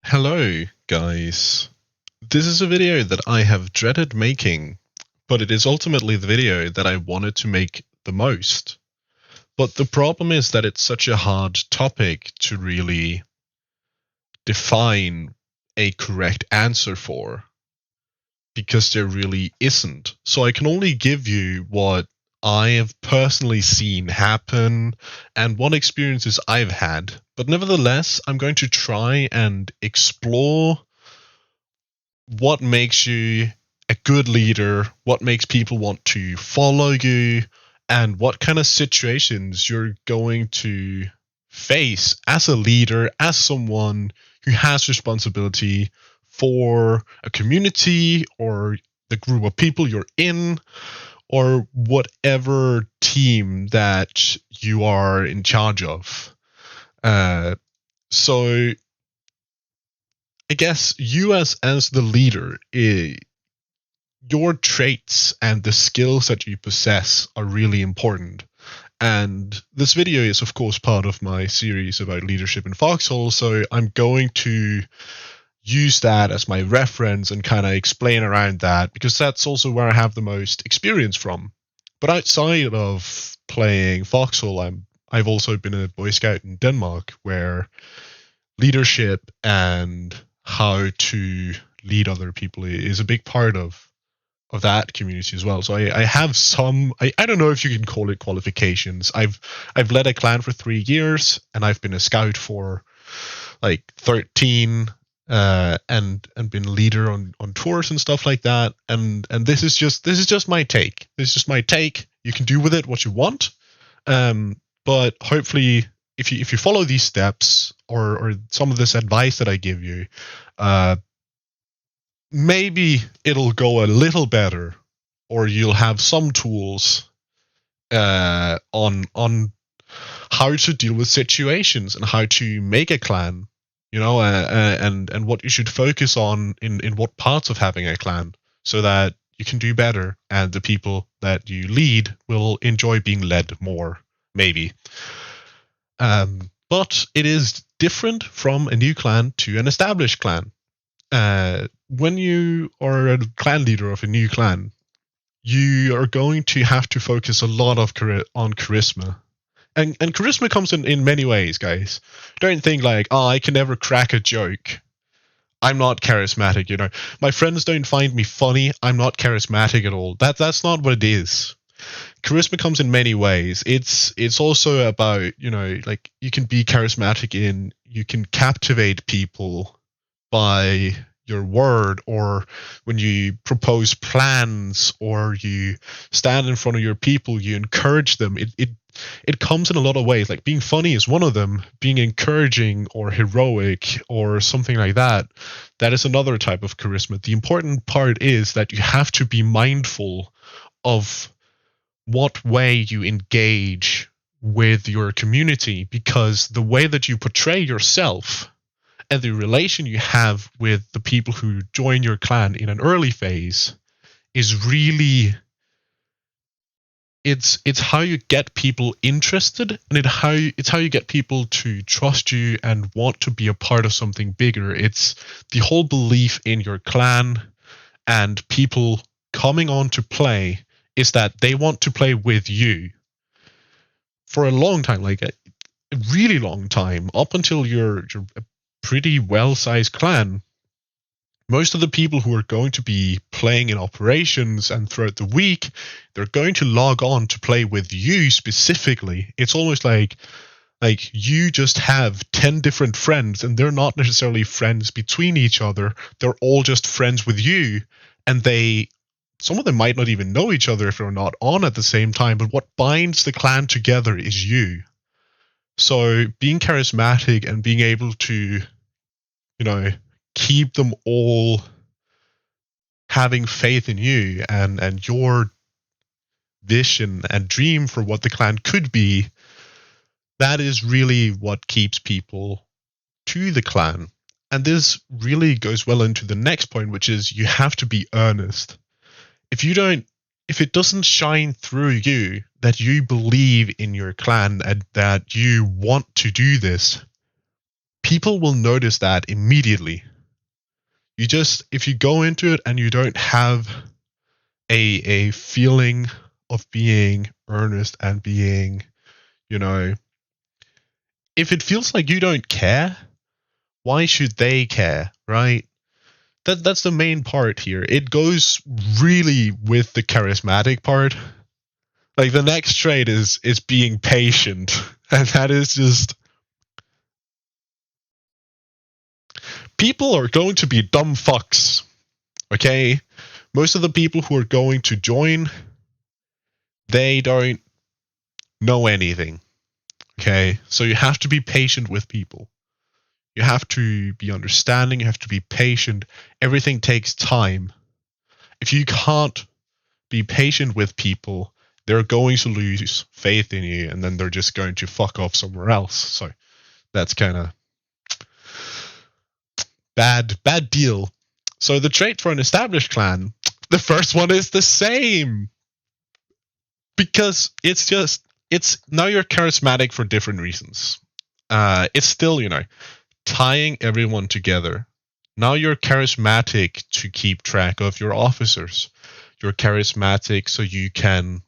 Hello, guys. This is a video that I have dreaded making, but it is ultimately the video that I wanted to make the most. But the problem is that it's such a hard topic to really define a correct answer for, because there really isn't. So I can only give you what I have personally seen happen and what experiences I've had. But nevertheless, I'm going to try and explore what makes you a good leader, what makes people want to follow you, and what kind of situations you're going to face as a leader, as someone who has responsibility for a community or the group of people you're in, or whatever team that you are in charge of. So I guess you as the leader, your traits and the skills that you possess are really important. And this video is, of course, part of my series about leadership in Foxhole, so I'm going to use that as my reference and kind of explain around that, because that's also where I have the most experience from. But outside of playing Foxhole, I've also been a Boy Scout in Denmark, where leadership and how to lead other people is a big part of that community as well. So I have some, I don't know if you can call it qualifications. I've led a clan for 3 years, and I've been a scout for like 13, and been leader on tours and stuff like that. And this is just my take. This is just my take. You can do with it what you want. But hopefully, if you follow these steps or some of this advice that I give you, maybe it'll go a little better, or you'll have some tools on how to deal with situations and how to make a clan, and what you should focus on in what parts of having a clan, so that you can do better and the people that you lead will enjoy being led more, maybe. But it is different from a new clan to an established clan. When you are a clan leader of a new clan, you are going to have to focus a lot on charisma. And charisma comes in many ways, guys. Don't think like, oh, I can never crack a joke. I'm not charismatic, My friends don't find me funny. I'm not charismatic at all. That's not what it is. Charisma comes in many ways. It's also about, like, you can be charismatic you can captivate people by your word, or when you propose plans, or you stand in front of your people, you encourage them. It comes in a lot of ways. Like, being funny is one of them. Being encouraging or heroic or something like that is another type of charisma. The important part is that you have to be mindful of what way you engage with your community, because the way that you portray yourself and the relation you have with the people who join your clan in an early phase is really, it's how you get people interested, and it's how you get people to trust you and want to be a part of something bigger. It's the whole belief in your clan and people coming on to play is that they want to play with you for a long time, like a really long time, up until you're a pretty well-sized clan. Most of the people who are going to be playing in operations and throughout the week, they're going to log on to play with you specifically. It's almost like you just have 10 different friends, and they're not necessarily friends between each other. They're all just friends with you, and some of them might not even know each other if they're not on at the same time, but what binds the clan together is you. So being charismatic and being able to, keep them all having faith in you and your vision and dream for what the clan could be, that is really what keeps people to the clan. And this really goes well into the next point, which is you have to be earnest. If it doesn't shine through you that you believe in your clan and that you want to do this, people will notice that immediately. If you go into it and you don't have a feeling of being earnest and being, if it feels like you don't care, why should they care, right? That's the main part here. It goes really with the charismatic part. Like the next trait is being patient, and that is just, people are going to be dumb fucks. Okay, most of the people who are going to join, they don't know anything. Okay, so you have to be patient with people. You have to be understanding. You have to be patient. Everything takes time. If you can't be patient with people, they're going to lose faith in you, and then they're just going to fuck off somewhere else. So that's kind of bad deal. So the trait for an established clan, the first one is the same. Because it's now you're charismatic for different reasons. It's still, tying everyone together. Now you're charismatic to keep track of your officers. You're charismatic so you can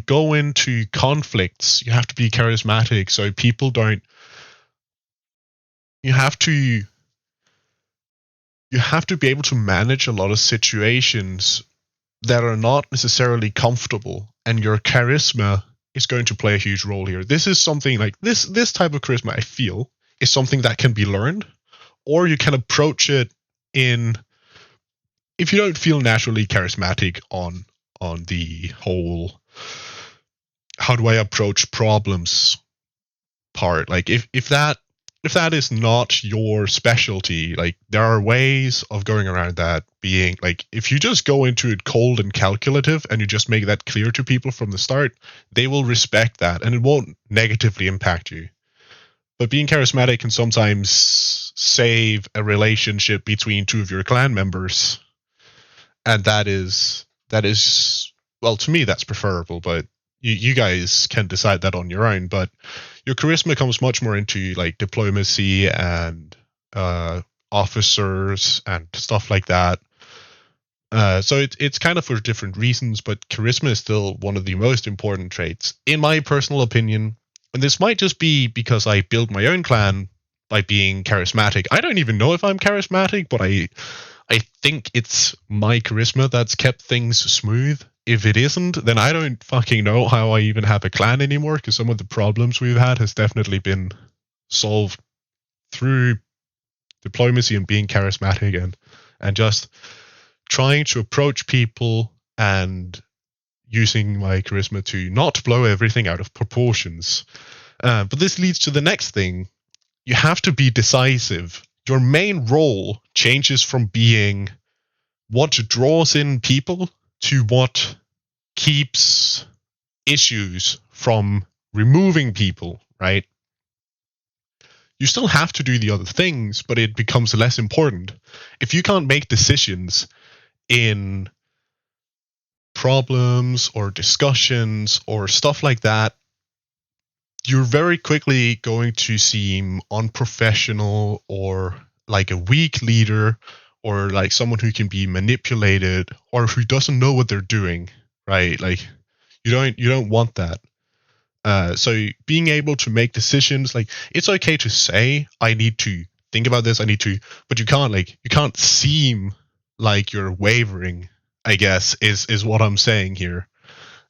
go into conflicts. You have to be charismatic so people don't. You have to be able to manage a lot of situations that are not necessarily comfortable, and your charisma is going to play a huge role here. This is something like this type of charisma, I feel, is something that can be learned, or you can approach it if you don't feel naturally charismatic on the whole how do I approach problems part. Like if that is not your specialty, like there are ways of going around that. Being like, if you just go into it cold and calculative and you just make that clear to people from the start, they will respect that and it won't negatively impact you. But being charismatic can sometimes save a relationship between two of your clan members, and that is well, to me that's preferable, but you guys can decide that on your own. But your charisma comes much more into like diplomacy and officers and stuff like that. So it's kind of for different reasons, but charisma is still one of the most important traits, in my personal opinion. And this might just be because I build my own clan by being charismatic. I don't even know if I'm charismatic, but I think it's my charisma that's kept things smooth. If it isn't, then I don't fucking know how I even have a clan anymore, because some of the problems we've had has definitely been solved through diplomacy and being charismatic and just trying to approach people and using my charisma to not blow everything out of proportions. But this leads to the next thing. You have to be decisive. Your main role changes from being what draws in people to what keeps issues from removing people, right? You still have to do the other things, but it becomes less important. If you can't make decisions in problems or discussions or stuff like that, you're very quickly going to seem unprofessional or like a weak leader or like someone who can be manipulated or who doesn't know what they're doing, right? Like you don't want that. So being able to make decisions, like it's okay to say, I need to think about this, but you can't seem like you're wavering, I guess, is what I'm saying here.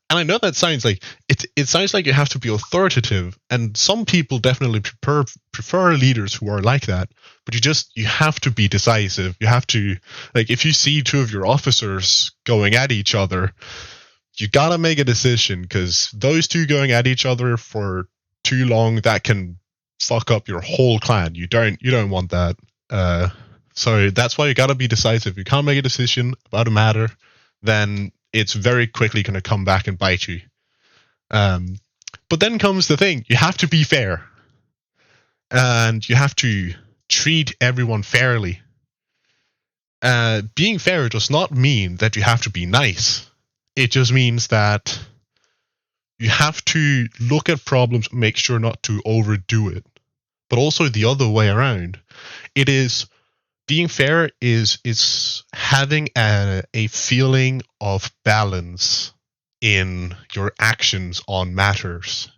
And I know that sounds like it sounds like you have to be authoritative, and some people definitely prefer leaders who are like that, but you have to be decisive. You have to, like, if you see two of your officers going at each other, you gotta make a decision, because those two going at each other for too long, that can fuck up your whole clan. You don't want that. So that's why you gotta be decisive. If you can't make a decision about a matter, then it's very quickly going to come back and bite you. But then comes the thing. You have to be fair. And you have to treat everyone fairly. Being fair does not mean that you have to be nice. It just means that you have to look at problems and make sure not to overdo it. but also the other way around. It is being fair is having a feeling of balance in your actions on matters.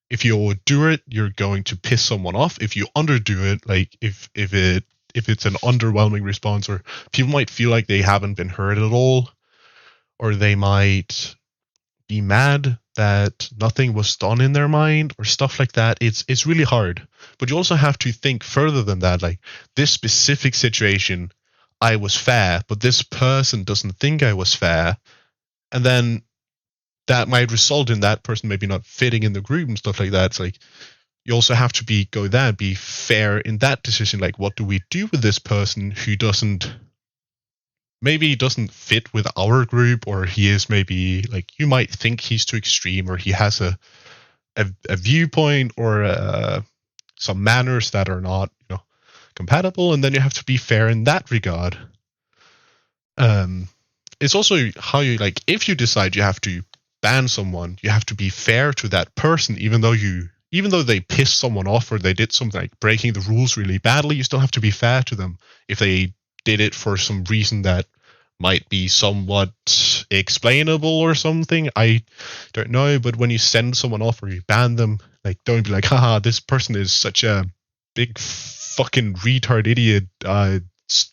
If you overdo it, you're going to piss someone off. If you underdo it, like if it's an underwhelming response, or people might feel like they haven't been heard at all, or they might be mad that nothing was done in their mind or stuff like that. It's really hard. But you also have to think further than that. Like, this specific situation, I was fair, but this person doesn't think I was fair. And then that might result in that person maybe not fitting in the group and stuff like that. It's like, you also have to be fair in that decision. Like, what do we do with this person who maybe doesn't fit with our group, or he is maybe, like, you might think he's too extreme, or he has a viewpoint or some manners that are not, compatible, and then you have to be fair in that regard. It's also how you, like, if you decide you have to ban someone, you have to be fair to that person, even though they pissed someone off or they did something like breaking the rules really badly, you still have to be fair to them. If they did it for some reason that might be somewhat explainable or something, I don't know, but when you send someone off or you ban them, like, don't be like, haha, this person is such a big fucking retard idiot,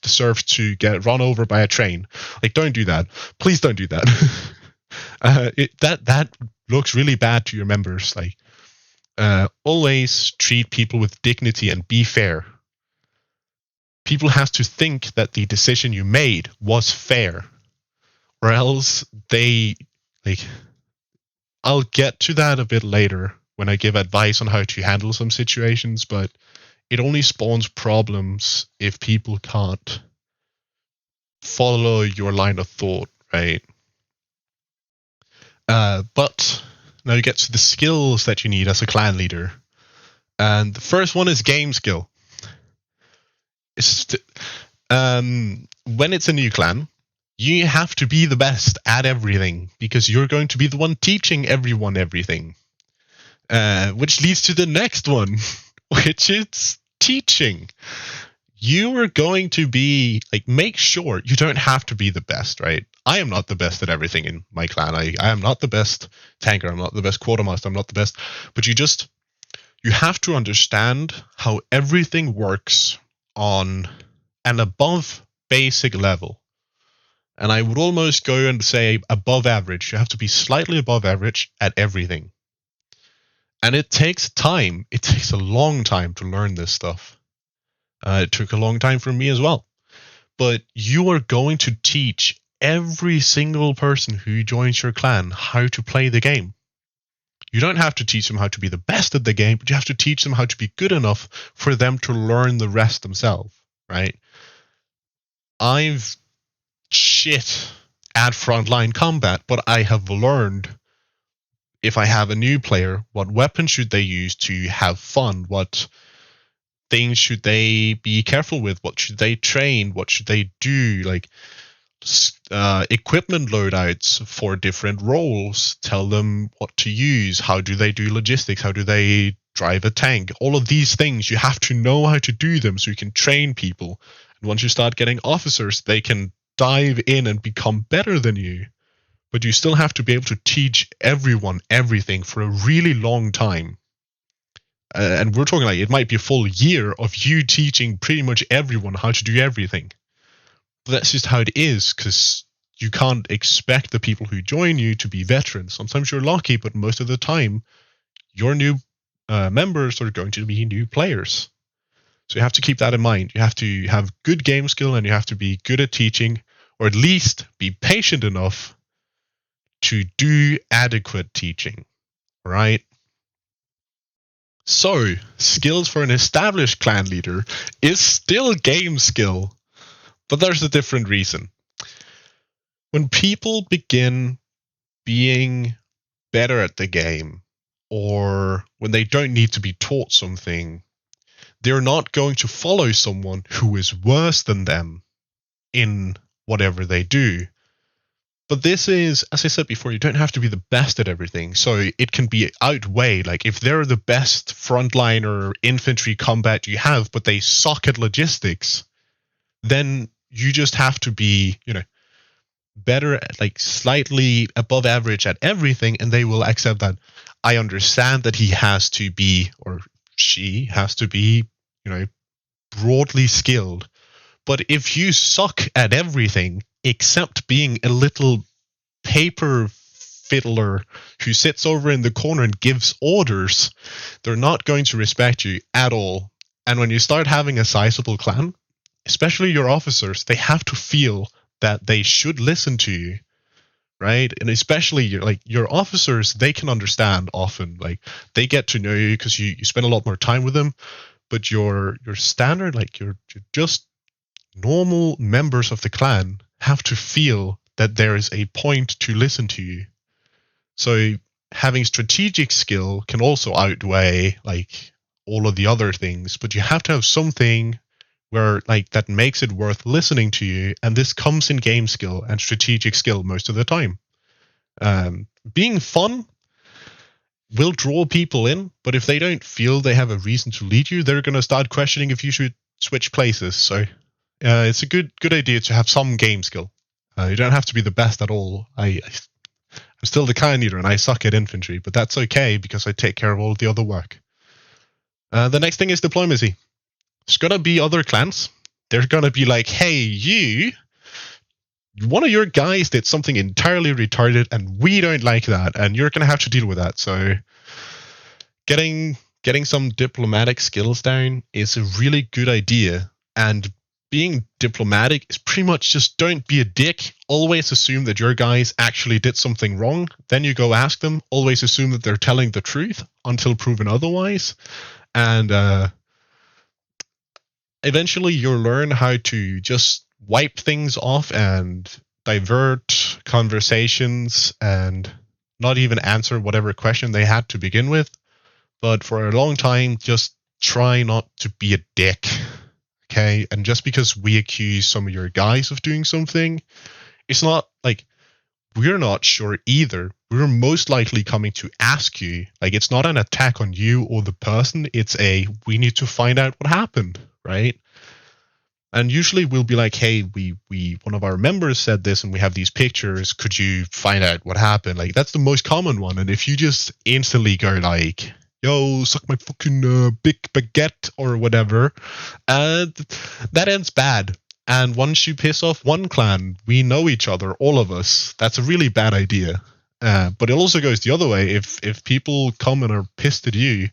deserves to get run over by a train. Like, don't do that. Please don't do that. That looks really bad to your members. Like, always treat people with dignity and be fair. People have to think that the decision you made was fair, or else I'll get to that a bit later when I give advice on how to handle some situations, but it only spawns problems if people can't follow your line of thought, right? But now you get to the skills that you need as a clan leader. And the first one is game skill. When it's a new clan, you have to be the best at everything, because you're going to be the one teaching everyone everything. Which leads to the next one, which is teaching. You are going to be, like, make sure you don't have to be the best, right? I am not the best at everything in my clan. I am not the best tanker. I'm not the best quartermaster. I'm not the best. But you have to understand how everything works on an above basic level. And I would almost go and say above average. You have to be slightly above average at everything. And it takes time. It takes a long time to learn this stuff. It took a long time for me as well. But you are going to teach every single person who joins your clan how to play the game. You don't have to teach them how to be the best at the game, but you have to teach them how to be good enough for them to learn the rest themselves, right? I've shit at frontline combat, but I have learned, if I have a new player, what weapons should they use to have fun, what things should they be careful with, what should they train, what should they do, like equipment loadouts for different roles, tell them what to use, how do they do logistics, how do they drive a tank, all of these things. You have to know how to do them so you can train people. And once you start getting officers, they can dive in and become better than you. But you still have to be able to teach everyone everything for a really long time. And we're talking like it might be a full year of you teaching pretty much everyone how to do everything. But that's just how it is, because you can't expect the people who join you to be veterans. Sometimes you're lucky, but most of the time, your new members are going to be new players. So you have to keep that in mind. You have to have good game skill, and you have to be good at teaching, or at least be patient enough to do adequate teaching, right? So, skills for an established clan leader is still game skill, but there's a different reason. When people begin being better at the game, or when they don't need to be taught something, they're not going to follow someone who is worse than them in whatever they do. But this is, as I said before, you don't have to be the best at everything. So it can be outweighed. Like if they're the best frontliner infantry combat you have, but they suck at logistics, then you just have to be, better at, like, slightly above average at everything, and they will accept that. I understand that he has to be, or she has to be, broadly skilled. But if you suck at everything except being a little paper fiddler who sits over in the corner and gives orders, they're not going to respect you at all. And when you start having a sizable clan, especially your officers, they have to feel that they should listen to you, right? And especially your officers, they can understand often. Like they get to know you because you spend a lot more time with them. But your standard, like you're just normal members of the clan, have to feel that there is a point to listen to you. So having strategic skill can also outweigh like all of the other things, but you have to have something where like that makes it worth listening to you, and this comes in game skill and strategic skill most of the time. Being fun will draw people in, but if they don't feel they have a reason to lead you, they're going to start questioning if you should switch places. So it's a good idea to have some game skill. You don't have to be the best at all. I'm still the clan leader and I suck at infantry, but that's okay because I take care of all of the other work. The next thing is diplomacy. There's going to be other clans. They're going to be like, hey, one of your guys did something entirely retarded and we don't like that, and you're going to have to deal with that. So getting some diplomatic skills down is a really good idea. And being diplomatic is pretty much just don't be a dick. Always assume that your guys actually did something wrong. Then you go ask them. Always assume that they're telling the truth until proven otherwise. And eventually you'll learn how to just wipe things off and divert conversations and not even answer whatever question they had to begin with. But for a long time, just try not to be a dick. Okay, and just because we accuse some of your guys of doing something, it's not like we're not sure either. We're most likely coming to ask you. Like, it's not an attack on you or the person. It's we need to find out what happened, right? And usually we'll be like, hey, we one of our members said this and we have these pictures. Could you find out what happened? Like, that's the most common one. And if you just instantly go like, yo, suck my fucking big baguette or whatever, that ends bad. And once you piss off one clan, we know each other, all of us. That's a really bad idea. But it also goes the other way. If people come and are pissed at you,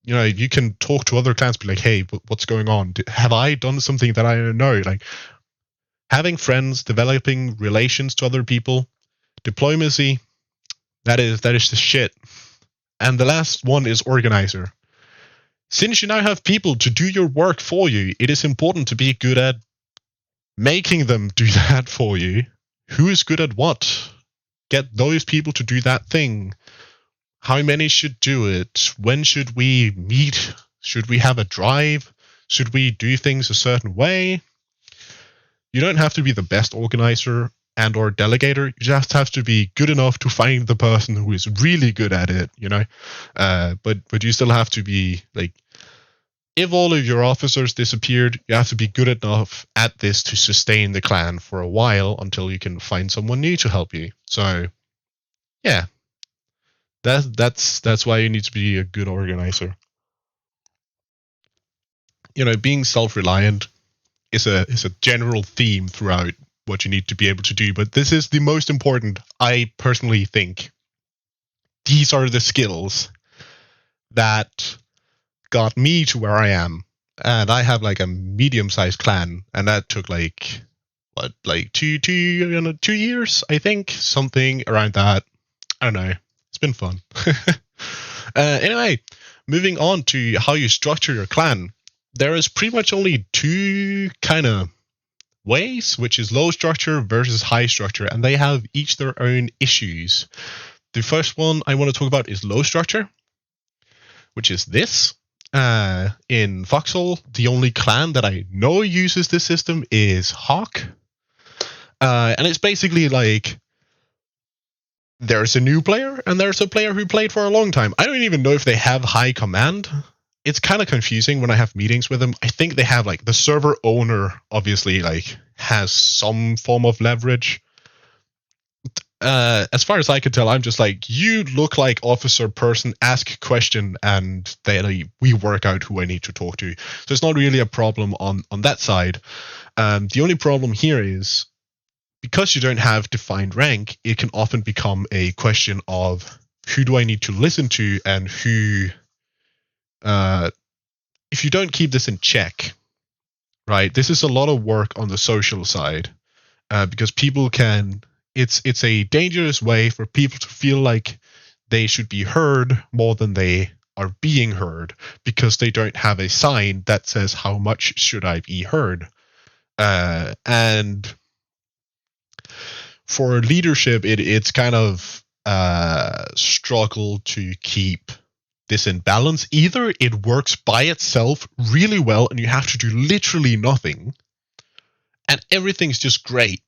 you can talk to other clans, be like, hey, what's going on? Have I done something that I don't know? Like, having friends, developing relations to other people, diplomacy, that is the shit. And the last one is organizer. Since you now have people to do your work for you, it is important to be good at making them do that for you. Who is good at what? Get those people to do that thing. How many should do it? When should we meet? Should we have a drive? Should we do things a certain way? You don't have to be the best organizer and or delegator. You just have to be good enough to find the person who is really good at it, but you still have to be like, if all of your officers disappeared, you have to be good enough at this to sustain the clan for a while until you can find someone new to help you. So yeah, that's why you need to be a good organizer. Being self-reliant is a general theme throughout what you need to be able to do, but this is the most important. I personally think these are the skills that got me to where I am. And I have like a medium-sized clan, and that took like 2 years, I think, something around that. I don't know. It's been fun. Anyway, moving on to how you structure your clan. There is pretty much only two kind of ways, which is low structure versus high structure, and they have each their own issues. The first one I want to talk about is low structure, which is this. In Foxhole, the only clan that I know uses this system is Hawk. And it's basically like there's a new player and there's a player who played for a long time. I don't even know if they have high command. It's kind of confusing when I have meetings with them. I think they have like the server owner obviously like has some form of leverage. As far as I can tell, I'm just like, you look like officer person, ask question, and then we work out who I need to talk to. So it's not really a problem on that side. The only problem here is because you don't have defined rank, it can often become a question of who do I need to listen to and who. If you don't keep this in check, right? This is a lot of work on the social side because people can. It's a dangerous way for people to feel like they should be heard more than they are being heard because they don't have a sign that says how much should I be heard. And for leadership, it's kind of struggle to keep this in balance. Either it works by itself really well and you have to do literally nothing and everything's just great,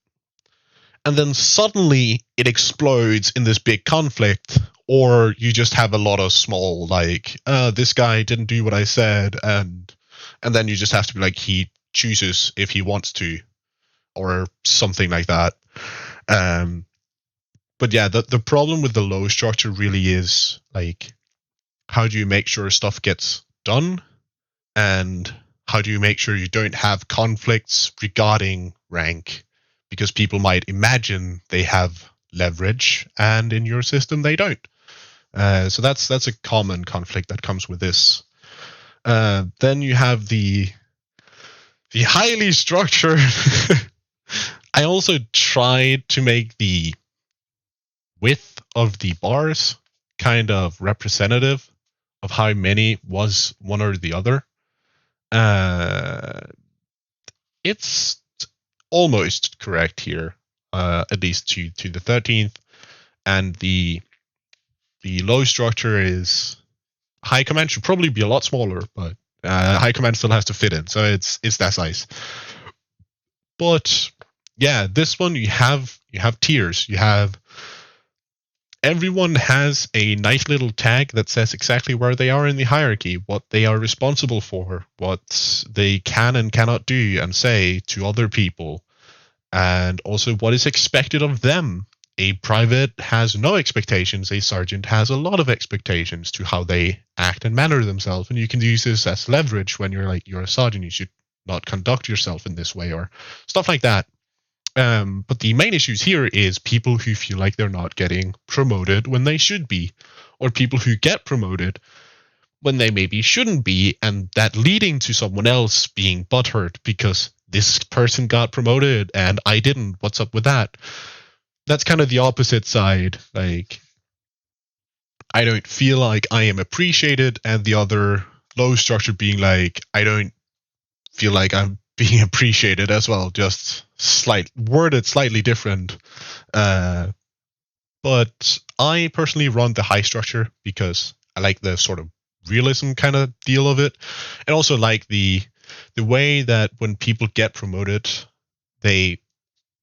and then suddenly it explodes in this big conflict, or you just have a lot of small like this guy didn't do what I said, and then you just have to be like, he chooses if he wants to, or something like that. But yeah, the problem with the low structure really is like, how do you make sure stuff gets done, and how do you make sure you don't have conflicts regarding rank? Because people might imagine they have leverage, and in your system they don't. So that's a common conflict that comes with this. Then you have the highly structured. I also tried to make the width of the bars kind of representative of how many was one or the other. It's almost correct here, at least to the 13th, and the low structure is high command should probably be a lot smaller, but high command still has to fit in, so it's that size. But yeah, this one you have tiers. You have everyone has a nice little tag that says exactly where they are in the hierarchy, what they are responsible for, what they can and cannot do and say to other people, and also what is expected of them. A private has no expectations. A sergeant has a lot of expectations to how they act and manner themselves, and you can use this as leverage when you're a sergeant. You should not conduct yourself in this way, or stuff like that. But the main issues here is people who feel like they're not getting promoted when they should be, or people who get promoted when they maybe shouldn't be, and that leading to someone else being butthurt because this person got promoted and I didn't. What's up with that? That's kind of the opposite side. Like, I don't feel like I am appreciated, and the other low structure being like, I don't feel like I'm being appreciated as well, just worded slightly different. But I personally run the high structure because I like the sort of realism kind of deal of it, and also like the way that when people get promoted, they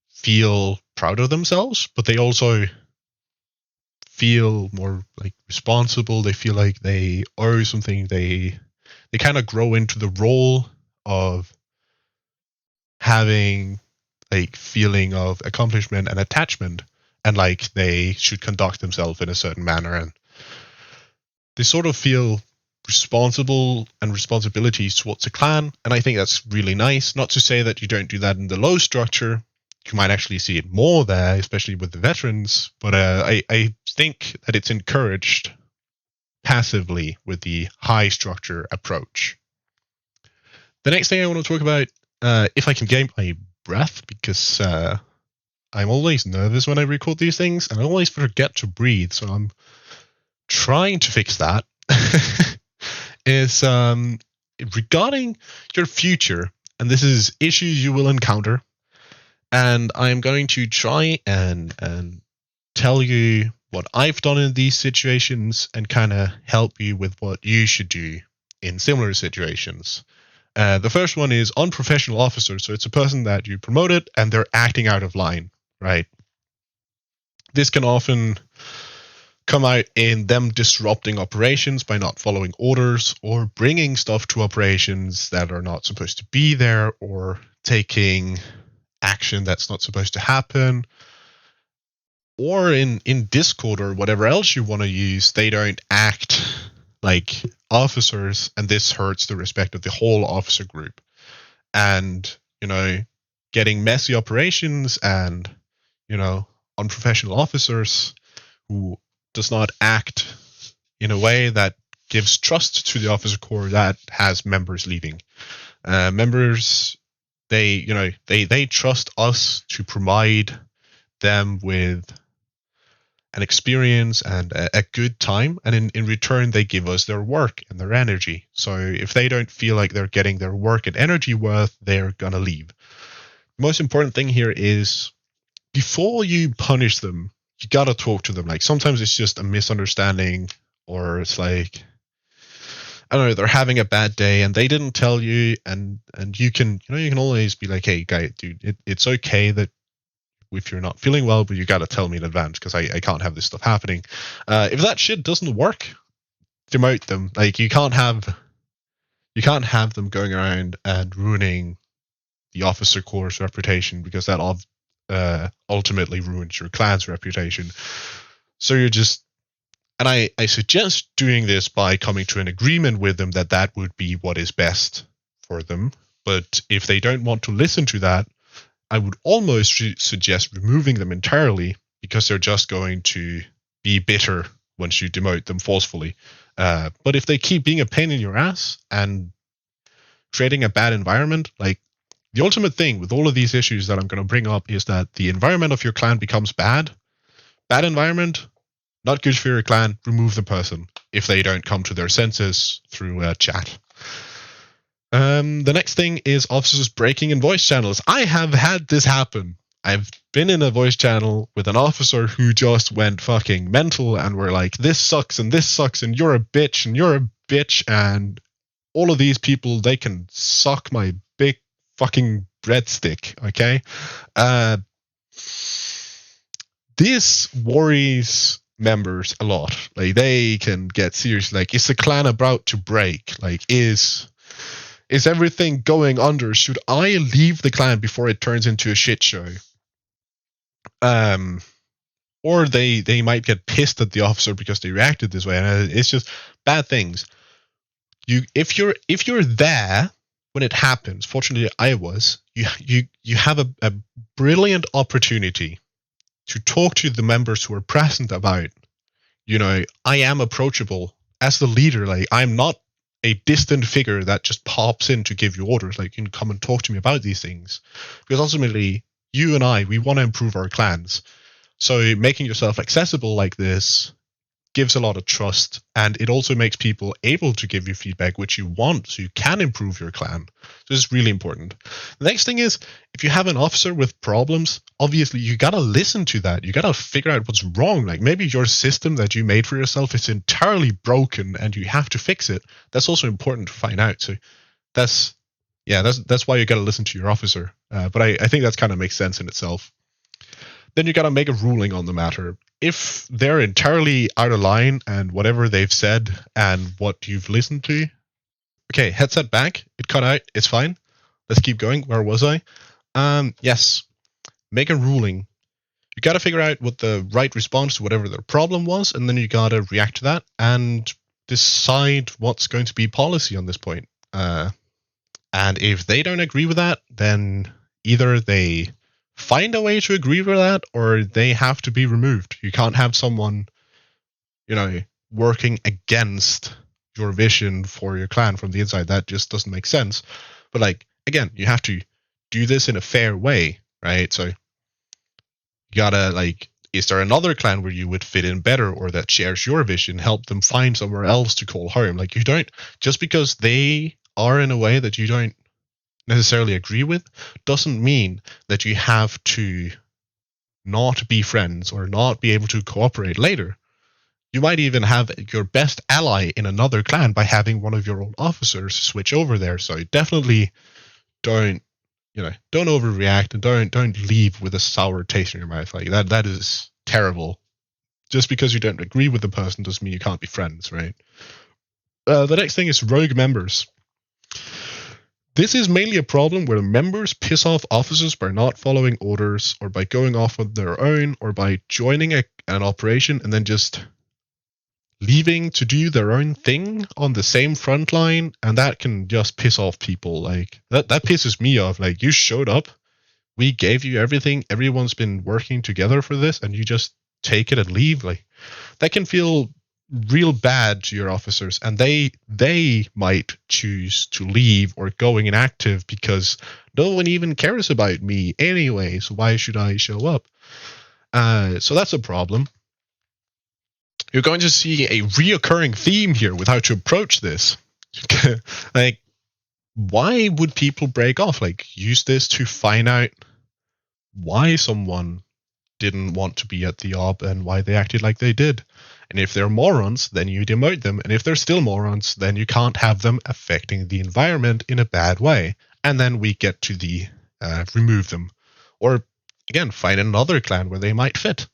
feel proud of themselves, but they also feel more like responsible. They feel like they owe something. They kind of grow into the role of having like feeling of accomplishment and attachment, and like they should conduct themselves in a certain manner, and they sort of feel responsible and responsibilities towards a clan. And I think that's really nice. Not to say that you don't do that in the low structure. You might actually see it more there, especially with the veterans, but I think that it's encouraged passively with the high structure approach. The next thing I want to talk about, if I can gain my breath, because I'm always nervous when I record these things, and I always forget to breathe, so I'm trying to fix that, is regarding your future, and this is issues you will encounter, and I'm going to try and tell you what I've done in these situations and kind of help you with what you should do in similar situations. The first one is unprofessional officer. So it's a person that you promoted and they're acting out of line, right? This can often come out in them disrupting operations by not following orders or bringing stuff to operations that are not supposed to be there, or taking action that's not supposed to happen. Or in Discord or whatever else you want to use, they don't act like officers, and this hurts the respect of the whole officer group. And, getting messy operations and, unprofessional officers who does not act in a way that gives trust to the officer corps, that has members leaving. Members, they trust us to provide them with an experience and a good time, and in return they give us their work and their energy. So if they don't feel like they're getting their work and energy worth, they're gonna leave. The most important thing here is, before you punish them, you gotta talk to them. Like, sometimes it's just a misunderstanding, or it's like, I don't know, they're having a bad day and they didn't tell you, and you can always be like, hey guy, dude, it's okay that if you're not feeling well, but you gotta tell me in advance, because I can't have this stuff happening. If that shit doesn't work, demote them. Like, you can't have them going around and ruining the officer corps' reputation, because that ultimately ruins your clan's reputation. So you're just, and I suggest doing this by coming to an agreement with them that would be what is best for them. But if they don't want to listen to that, I would almost suggest removing them entirely, because they're just going to be bitter once you demote them forcefully. But if they keep being a pain in your ass and creating a bad environment, like, the ultimate thing with all of these issues that I'm going to bring up is that the environment of your clan becomes bad. Bad environment, not good for your clan, remove the person if they don't come to their senses through a chat. The next thing is officers breaking in voice channels. I have had this happen. I've been in a voice channel with an officer who just went fucking mental, and were like, this sucks and you're a bitch and you're a bitch, and all of these people, they can suck my big fucking breadstick, okay? This worries members a lot. Like, they can get serious. Like, is the clan about to break? Like, is everything going under? Should I leave the clan before it turns into a shit show? Or they might get pissed at the officer because they reacted this way, and it's just bad things. If you're there when it happens, fortunately I was, you have a brilliant opportunity to talk to the members who are present about, I am approachable as the leader. Like, I'm not a distant figure that just pops in to give you orders. Like, you can come and talk to me about these things, because ultimately you and we want to improve our clans. So making yourself accessible like this gives a lot of trust, and it also makes people able to give you feedback which you want, so you can improve your clan. So this is really important. The next thing is, if you have an officer with problems, obviously you gotta listen to that. You gotta figure out what's wrong. Like, maybe your system that you made for yourself is entirely broken and you have to fix it. That's also important to find out. So that's why you gotta listen to your officer. But I think that kind of makes sense in itself. Then you gotta make a ruling on the matter. If they're entirely out of line and whatever they've said and what you've listened to, okay, headset back, it cut out, it's fine. Let's keep going. Where was I? Yes, make a ruling. You got to figure out what the right response to whatever their problem was, and then you got to react to that and decide what's going to be policy on this point. And if they don't agree with that, then either they find a way to agree with that, or they have to be removed. You can't have someone, working against your vision for your clan from the inside. That just doesn't make sense. But, like, again, you have to do this in a fair way, right? So you gotta, like, is there another clan where you would fit in better, or that shares your vision? Help them find somewhere else to call home. Like, you don't, just because they are in a way that you don't necessarily agree with, doesn't mean that you have to not be friends or not be able to cooperate later. You might even have your best ally in another clan by having one of your own officers switch over there. So definitely don't, don't overreact, and don't leave with a sour taste in your mouth. Like that is terrible. Just because you don't agree with the person doesn't mean you can't be friends, right? The next thing is rogue members. This is mainly a problem where members piss off officers by not following orders, or by going off on their own, or by joining an operation and then just leaving to do their own thing on the same front line, and that can just piss off people. Like that pisses me off. Like, you showed up, we gave you everything, everyone's been working together for this, and you just take it and leave. Like, that can feel real bad to your officers, and they might choose to leave or going inactive because no one even cares about me anyway, so why should I show up? So that's a problem. You're going to see a reoccurring theme here with how to approach this. Like, why would people break off? Like, use this to find out why someone didn't want to be at the op and why they acted like they did. And if they're morons, then you demote them. And if they're still morons, then you can't have them affecting the environment in a bad way. And then we get to the remove them. Or, again, find another clan where they might fit.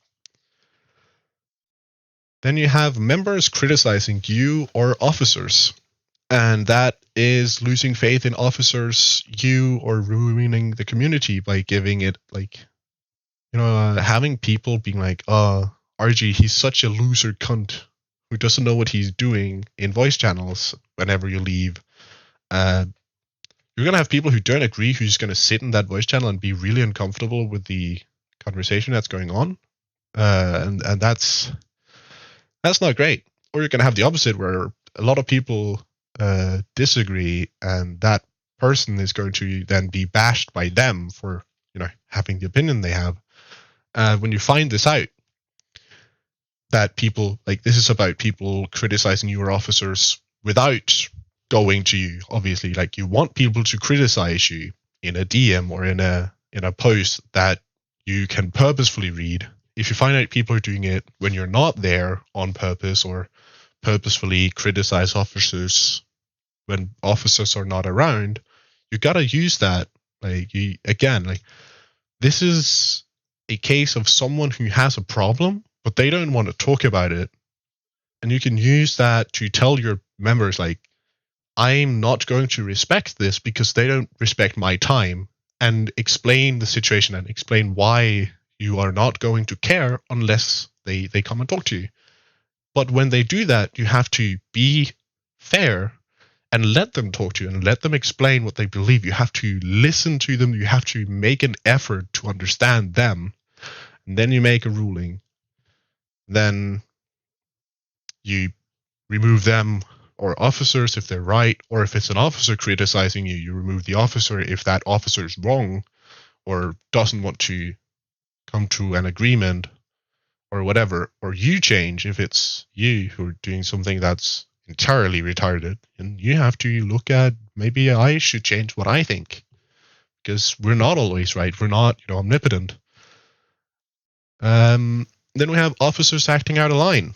Then you have members criticizing you or officers. And that is losing faith in officers, you, or ruining the community by giving it, like, having people being like, Argie, he's such a loser cunt who doesn't know what he's doing in voice channels whenever you leave. You're going to have people who don't agree, who's going to sit in that voice channel and be really uncomfortable with the conversation that's going on. And that's not great. Or you're going to have the opposite, where a lot of people disagree, and that person is going to then be bashed by them for, having the opinion they have. When you find this out, that people, like, this is about people criticizing your officers without going to you. Obviously, like, you want people to criticize you in a DM or in a post that you can purposefully read. If you find out people are doing it when you're not there on purpose, or purposefully criticize officers when officers are not around, you gotta use that. Like, this is a case of someone who has a problem, but they don't want to talk about it. And you can use that to tell your members, like, I'm not going to respect this because they don't respect my time, and explain the situation and explain why you are not going to care unless they come and talk to you. But when they do that, you have to be fair and let them talk to you and let them explain what they believe. You have to listen to them. You have to make an effort to understand them. And then you make a ruling. Then you remove them or officers if they're right, or if it's an officer criticizing you, you remove the officer if that officer is wrong or doesn't want to come to an agreement or whatever, or you change if it's you who are doing something that's entirely retarded, and you have to look at, maybe I should change what I think, because we're not always right. We're not, omnipotent. Then we have officers acting out of line.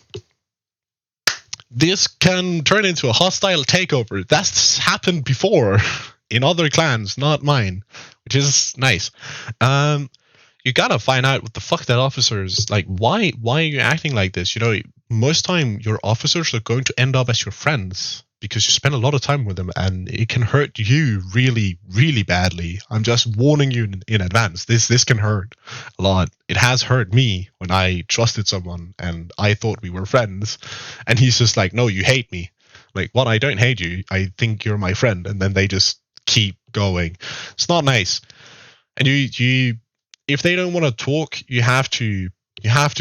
This can turn into a hostile takeover. That's happened before in other clans, not mine, which is nice. You gotta find out what the fuck that officer is like. Why are you acting like this? Most time your officers are going to end up as your friends because you spend a lot of time with them, and it can hurt you really, really badly. I'm just warning you in advance. This can hurt a lot. It has hurt me when I trusted someone and I thought we were friends, and he's just like, no, you hate me. Like, what? I don't hate you. I think you're my friend. And then they just keep going. It's not nice. And you if they don't want to talk, you have to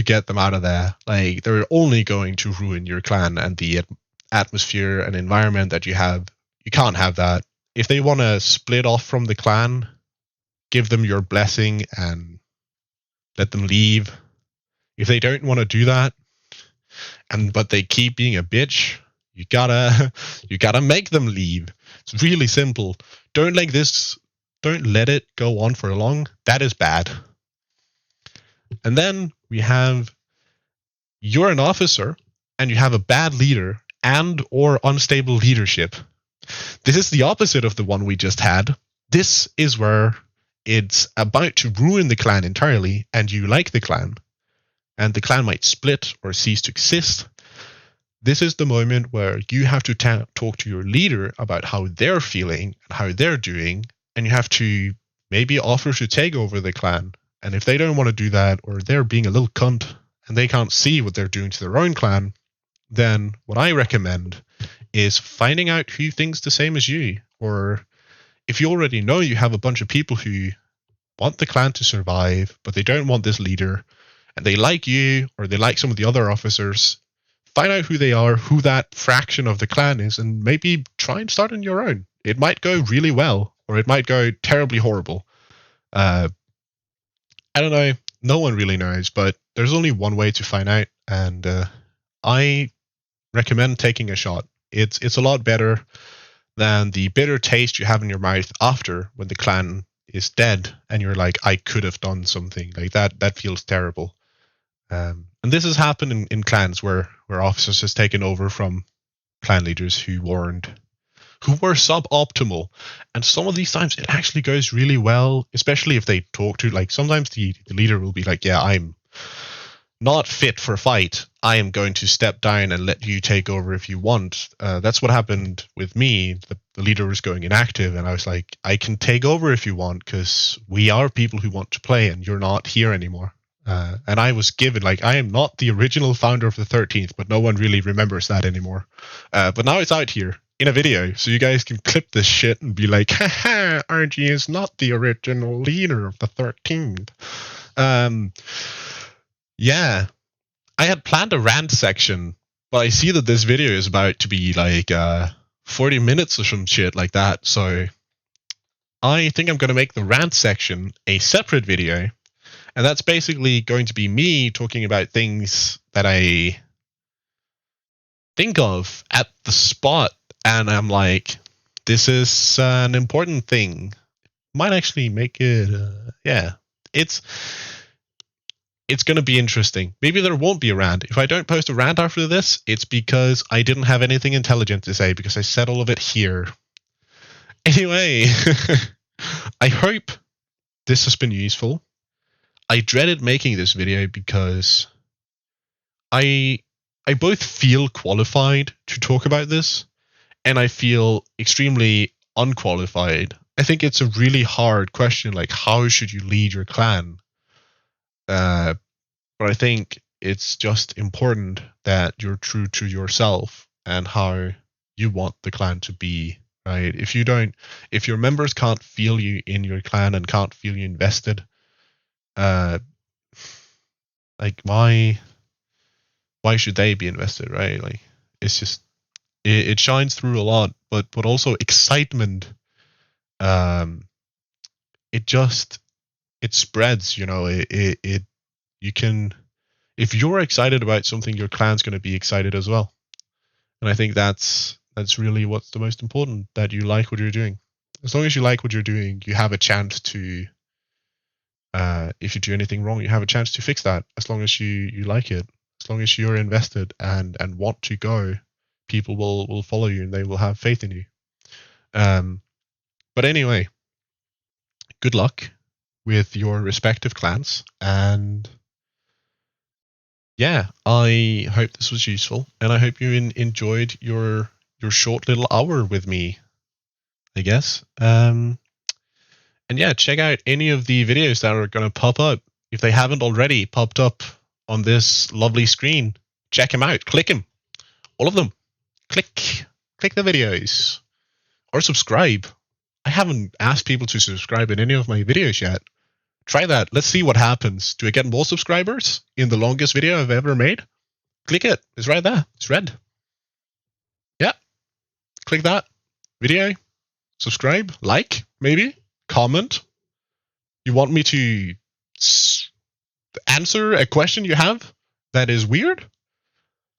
get them out of there. Like, they're only going to ruin your clan and the atmosphere and environment that you have. You can't have that. If they want to split off from the clan, give them your blessing and let them leave. If they don't want to do that, but they keep being a bitch, you gotta make them leave. It's really simple. Don't let it go on for long. That is bad. And then we have, you're an officer and you have a bad leader and or unstable leadership, this is the opposite of the one we just had. This is where it's about to ruin the clan entirely, and you like the clan, and the clan might split or cease to exist. This is the moment where you have to talk to your leader about how they're feeling and how they're doing, and you have to maybe offer to take over the clan. And if they don't want to do that, or they're being a little cunt and they can't see what they're doing to their own clan, then what I recommend is finding out who thinks the same as you. Or if you already know you have a bunch of people who want the clan to survive, but they don't want this leader, and they like you or they like some of the other officers, find out who they are, who that fraction of the clan is, and maybe try and start on your own. It might go really well, or it might go terribly horrible. I don't know. No one really knows, but there's only one way to find out, and I recommend taking a shot. It's a lot better than the bitter taste you have in your mouth after, when the clan is dead and you're like, I could have done something like that. That feels terrible. And this has happened in clans where officers has taken over from clan leaders who were suboptimal. And some of these times it actually goes really well, especially if they talk to, like, sometimes the leader will be like, yeah, I'm not fit for fight. I am going to step down and let you take over if you want. That's what happened with me. The leader was going inactive, and I was like, I can take over if you want, because we are people who want to play, and you're not here anymore. And I was given, like, I am not the original founder of the 13th, but no one really remembers that anymore. But now it's out here in a video, so you guys can clip this shit and be like, haha, Argie is not the original leader of the 13th. Yeah, I had planned a rant section, but I see that this video is about to be like 40 minutes or some shit like that. So I think I'm going to make the rant section a separate video. And that's basically going to be me talking about things that I think of at the spot. And I'm like, this is an important thing. Might actually make it, yeah, it's going to be interesting. Maybe there won't be a rant. If I don't post a rant after this, it's because I didn't have anything intelligent to say, because I said all of it here. Anyway, I hope this has been useful. I dreaded making this video because I both feel qualified to talk about this, and I feel extremely unqualified. I think it's a really hard question, like, how should you lead your clan? But I think it's just important that you're true to yourself and how you want the clan to be, right? If your members can't feel you in your clan and can't feel you invested, like, why should they be invested, right? Like, it's just, it shines through a lot, but also excitement, it spreads, you know, you can, if you're excited about something, your clan's going to be excited as well. And I think that's really what's the most important, that you like what you're doing. As long as you like what you're doing, you have a chance to, if you do anything wrong, you have a chance to fix that. As long as you like it, as long as you're invested and want to go, people will follow you and they will have faith in you. But anyway, good luck with your respective clans, and yeah, I hope this was useful, and I hope you enjoyed your short little hour with me, I guess. And yeah, check out any of the videos that are going to pop up. If they haven't already popped up on this lovely screen, check them out. Click them. All of them. Click the videos. Or subscribe. I haven't asked people to subscribe in any of my videos yet. Try that. Let's see what happens. Do I get more subscribers in the longest video I've ever made? Click it. It's right there. It's red. Yeah. Click that video. Subscribe. Like, maybe. Comment. You want me to answer a question you have that is weird?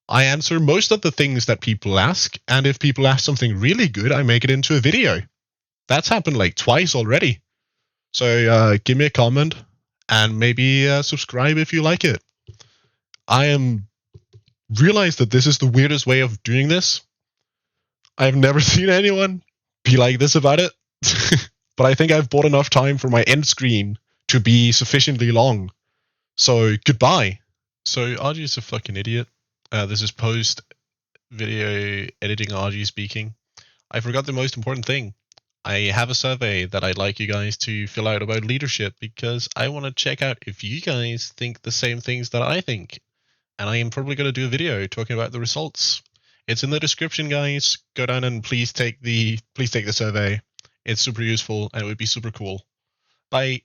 I answer most of the things that people ask, and if people ask something really good, I make it into a video. That's happened like twice already. So give me a comment and maybe subscribe if you like it. I am realize that this is the weirdest way of doing this. I've never seen anyone be like this about it. But I think I've bought enough time for my end screen to be sufficiently long. So goodbye. So Argie is a fucking idiot. This is post video editing Argie speaking. I forgot the most important thing. I have a survey that I'd like you guys to fill out about leadership because I want to check out if you guys think the same things that I think. And I am probably going to do a video talking about the results. It's in the description, guys. Go down and please take the survey. It's super useful and it would be super cool. Bye.